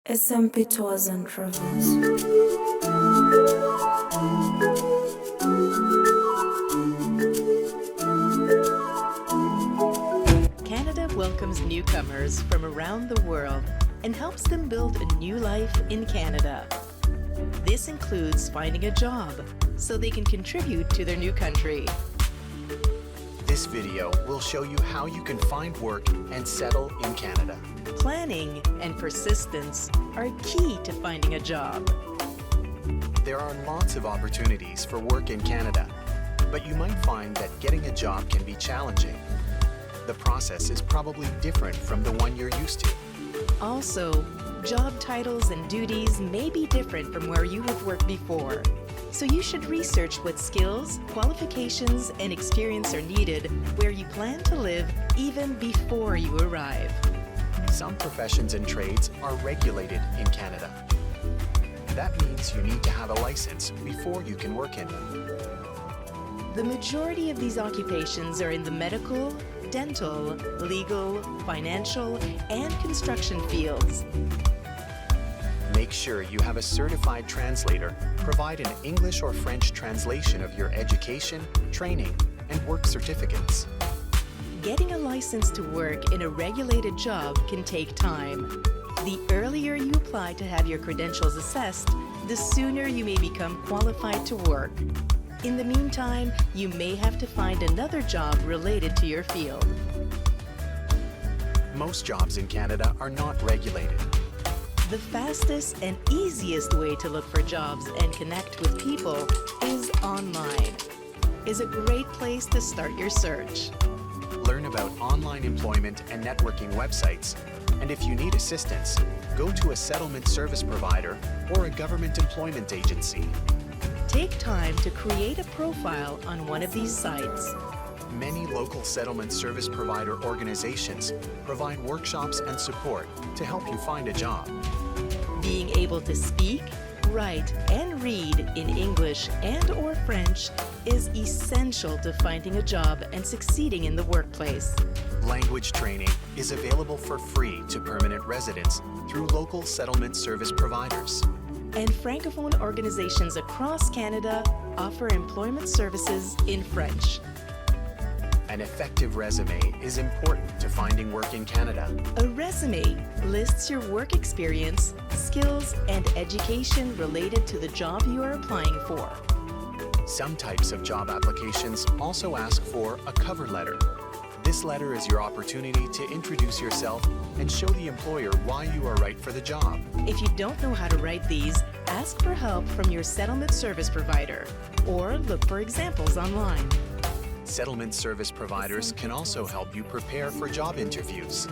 SMP and Travels. Canada welcomes newcomers from around the world and helps them build a new life in Canada. This includes finding a job so they can contribute to their new country. This video will show you how you can find work and settle in Canada. Planning and persistence are key to finding a job. There are lots of opportunities for work in Canada, but you might find that getting a job can be challenging. The process is probably different from the one you're used to. Also, job titles and duties may be different from where you have worked before. So you should research what skills, qualifications, and experience are needed where you plan to live even before you arrive. Some professions and trades are regulated in Canada. That means you need to have a license before you can work in them. The majority of these occupations are in the medical, dental, legal, financial, and construction fields. Make sure you have a certified translator provide an English or French translation of your education, training, and work certificates. Getting a license to work in a regulated job can take time. The earlier you apply to have your credentials assessed, the sooner you may become qualified to work. In the meantime, you may have to find another job related to your field. Most jobs in Canada are not regulated. The fastest and easiest way to look for jobs and connect with people is online. Is a great place to start your search. Learn about online employment and networking websites, and if you need assistance, go to a settlement service provider or a government employment agency. Take time to create a profile on one of these sites. Many local settlement service provider organizations provide workshops and support to help you find a job. Being able to speak, write, and read in English and/or French is essential to finding a job and succeeding in the workplace. Language training is available for free to permanent residents through local settlement service providers. And Francophone organizations across Canada offer employment services in French. An effective resume is important to finding work in Canada. A resume lists your work experience, skills, and education related to the job you are applying for. Some types of job applications also ask for a cover letter. This letter is your opportunity to introduce yourself and show the employer why you are right for the job. If you don't know how to write these, ask for help from your settlement service provider or look for examples online. Settlement service providers can also help you prepare for job interviews.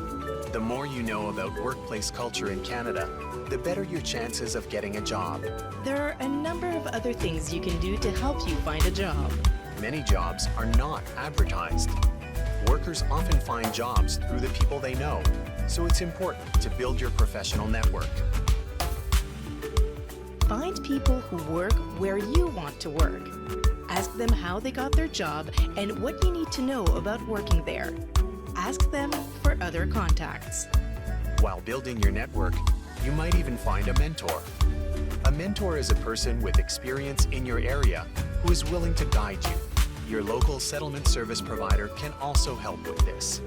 The more you know about workplace culture in Canada, the better your chances of getting a job. There are a number of other things you can do to help you find a job. Many jobs are not advertised. Workers often find jobs through the people they know, so it's important to build your professional network. Find people who work where you want to work. Ask them how they got their job and what you need to know about working there. Ask them for other contacts. While building your network, you might even find a mentor. A mentor is a person with experience in your area who is willing to guide you. Your local settlement service provider can also help with this.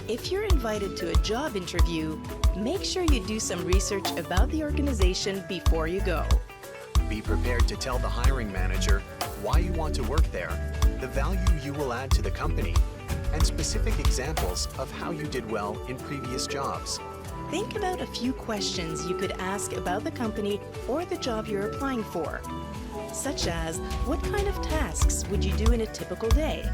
If you're invited to a job interview, make sure you do some research about the organization before you go. Be prepared to tell the hiring manager why you want to work there, the value you will add to the company, and specific examples of how you did well in previous jobs. Think about a few questions you could ask about the company or the job you're applying for, such as what kind of tasks would you do in a typical day?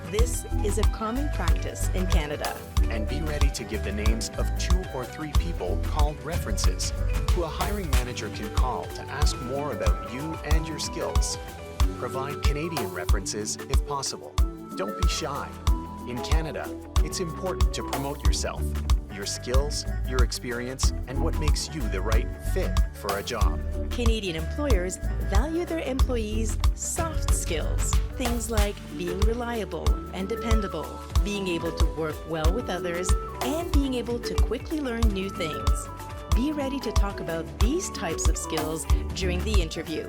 This is a common practice in Canada. And be ready to give the names of 2 or 3 people called references, who a hiring manager can call to ask more about you and your skills. Provide Canadian references if possible. Don't be shy. In Canada, it's important to promote yourself. your skills, your experience, and what makes you the right fit for a job. Canadian employers value their employees' soft skills. Things like being reliable and dependable, being able to work well with others, and being able to quickly learn new things. Be ready to talk about these types of skills during the interview.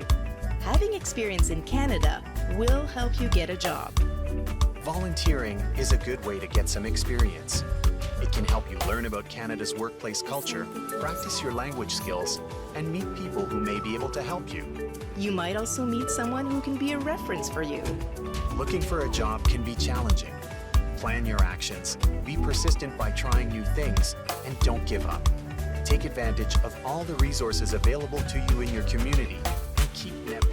Having experience in Canada will help you get a job. Volunteering is a good way to get some experience. It can help you learn about Canada's workplace culture, practice your language skills, and meet people who may be able to help you. You might also meet someone who can be a reference for you. Looking for a job can be challenging. Plan your actions, be persistent by trying new things, and don't give up. Take advantage of all the resources available to you in your community and keep networking.